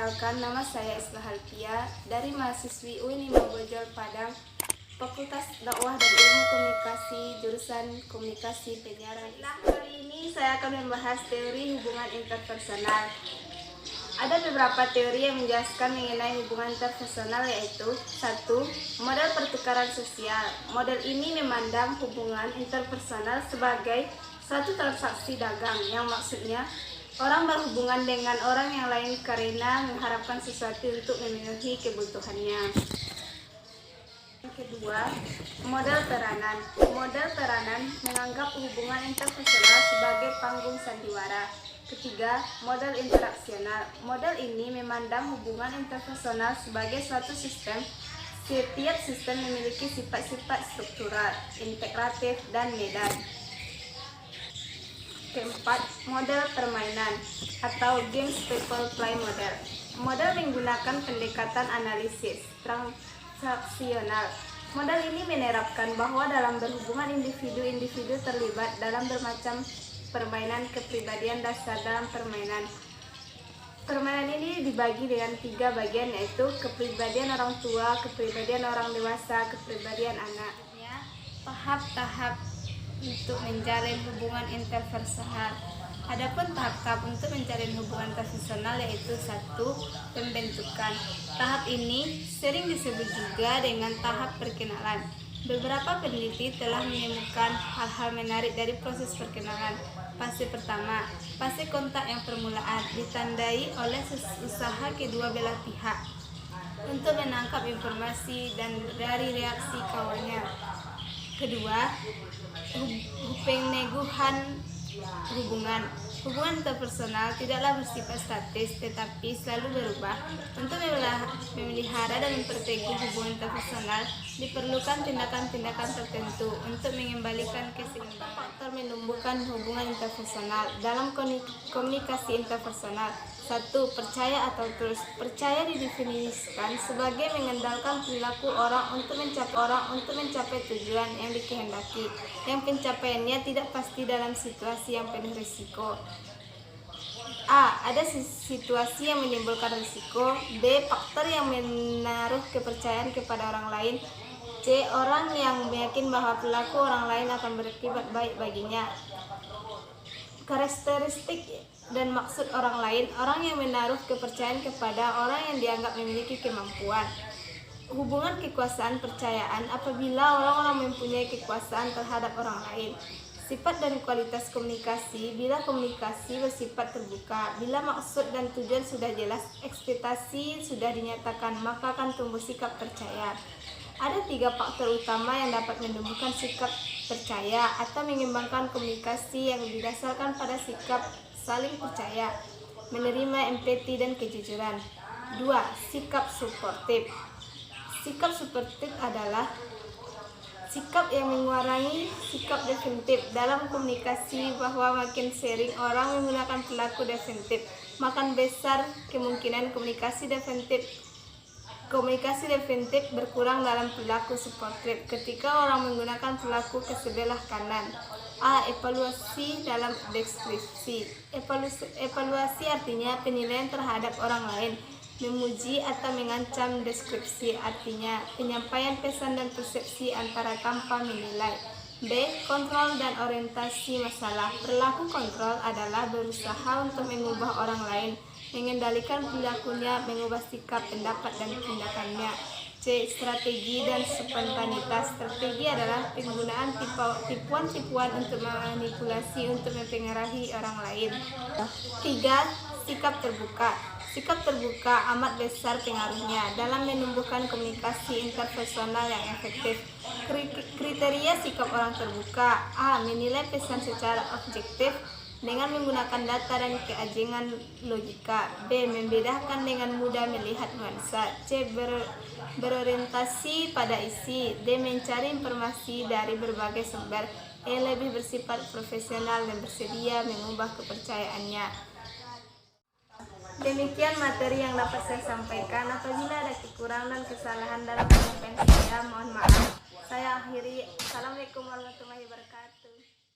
Perkenalkan, nama saya Islah Alfia dari mahasiswi UIN Bojol Padang, Fakultas Dakwah dan Ilmu Komunikasi, jurusan Komunikasi Penyiaran. Nah, kali ini saya akan membahas teori hubungan interpersonal. Ada beberapa teori yang menjelaskan mengenai hubungan interpersonal, yaitu 1. Model pertukaran sosial. Model ini memandang hubungan interpersonal sebagai suatu transaksi dagang, yang maksudnya orang berhubungan dengan orang yang lain karena mengharapkan sesuatu untuk memenuhi kebutuhannya. Yang kedua, model peranan. Model peranan menganggap hubungan interpersonal sebagai panggung sandiwara. Ketiga, model interaksional. Model ini memandang hubungan interpersonal sebagai suatu sistem. Setiap sistem memiliki sifat-sifat struktural, integratif, dan medan. Keempat, model permainan atau games people play model. Model menggunakan pendekatan analisis transaksional. Model ini menerapkan bahwa dalam berhubungan individu-individu terlibat dalam bermacam permainan kepribadian dasar dalam permainan. Permainan ini dibagi dengan 3 bagian, yaitu kepribadian orang tua, kepribadian orang dewasa, kepribadian anak. Tahap-tahap untuk menjalin hubungan interpersonal. Adapun tahap-tahap untuk menjalin hubungan interpersonal yaitu 1. Pembentukan. Tahap ini sering disebut juga dengan tahap perkenalan. Beberapa peneliti telah menemukan hal-hal menarik dari proses perkenalan. Fase pertama, fase kontak yang permulaan, ditandai oleh usaha kedua belah pihak untuk menangkap informasi dan dari reaksi kawannya. Kedua, penneguhan hubungan. Hubungan interpersonal tidaklah bersifat statis, tetapi selalu berubah. Untuk memelihara dan memperteguh hubungan interpersonal, diperlukan tindakan-tindakan tertentu untuk mengembalikan keseimbangan. Faktor menumbuhkan hubungan interpersonal dalam komunikasi interpersonal. 1. Percaya atau trust. Percaya didefinisikan sebagai mengandalkan perilaku orang untuk mencapai tujuan yang dikehendaki, yang pencapaiannya tidak pasti dalam situasi yang penuh risiko. A. Ada situasi yang menimbulkan risiko. B. Faktor yang menaruh kepercayaan kepada orang lain. C. Orang yang yakin bahwa perilaku orang lain akan berakibat baik baginya. Karakteristik dan maksud orang lain. Orang yang menaruh kepercayaan kepada orang yang dianggap memiliki kemampuan. Hubungan kekuasaan percayaan apabila orang-orang mempunyai kekuasaan terhadap orang lain. Sifat dan kualitas komunikasi. Bila komunikasi bersifat terbuka, bila maksud dan tujuan sudah jelas, ekspektasi sudah dinyatakan, maka akan tumbuh sikap percaya. Ada 3 faktor utama yang dapat menumbuhkan sikap percaya atau mengembangkan komunikasi yang didasarkan pada sikap saling percaya, menerima, empati, dan kejujuran. 2. Sikap suportif. Sikap suportif adalah sikap yang mengurangi sikap defensif dalam komunikasi, bahwa makin sering orang menggunakan perilaku defensif, makin besar kemungkinan komunikasi defensif berkurang dalam perilaku suportif ketika orang menggunakan perilaku ke sebelah kanan. A. Evaluasi dalam deskripsi. Evaluasi artinya penilaian terhadap orang lain. Memuji atau mengancam. Deskripsi artinya penyampaian pesan dan persepsi antara tanpa menilai. B. Kontrol dan orientasi masalah. Perilaku kontrol adalah berusaha untuk mengubah orang lain, mengendalikan perilakunya, mengubah sikap, pendapat, dan tindakannya. C. Strategi dan spontanitas. Strategi adalah penggunaan tipuan-tipuan untuk memanipulasi untuk mempengaruhi orang lain. 3. Sikap terbuka. Sikap terbuka amat besar pengaruhnya dalam menumbuhkan komunikasi interpersonal yang efektif. Kriteria sikap orang terbuka. A. Menilai pesan secara objektif dengan menggunakan data dan keajengan logika. B. Membedakan dengan mudah melihat nuansa. C. Berorientasi pada isi. D. Mencari informasi dari berbagai sumber. E. Lebih bersifat profesional dan bersedia mengubah kepercayaannya. Demikian materi yang dapat saya sampaikan. Apabila ada kekurangan dan kesalahan dalam penyampaian saya, mohon maaf. Saya akhiri. Assalamualaikum warahmatullahi wabarakatuh.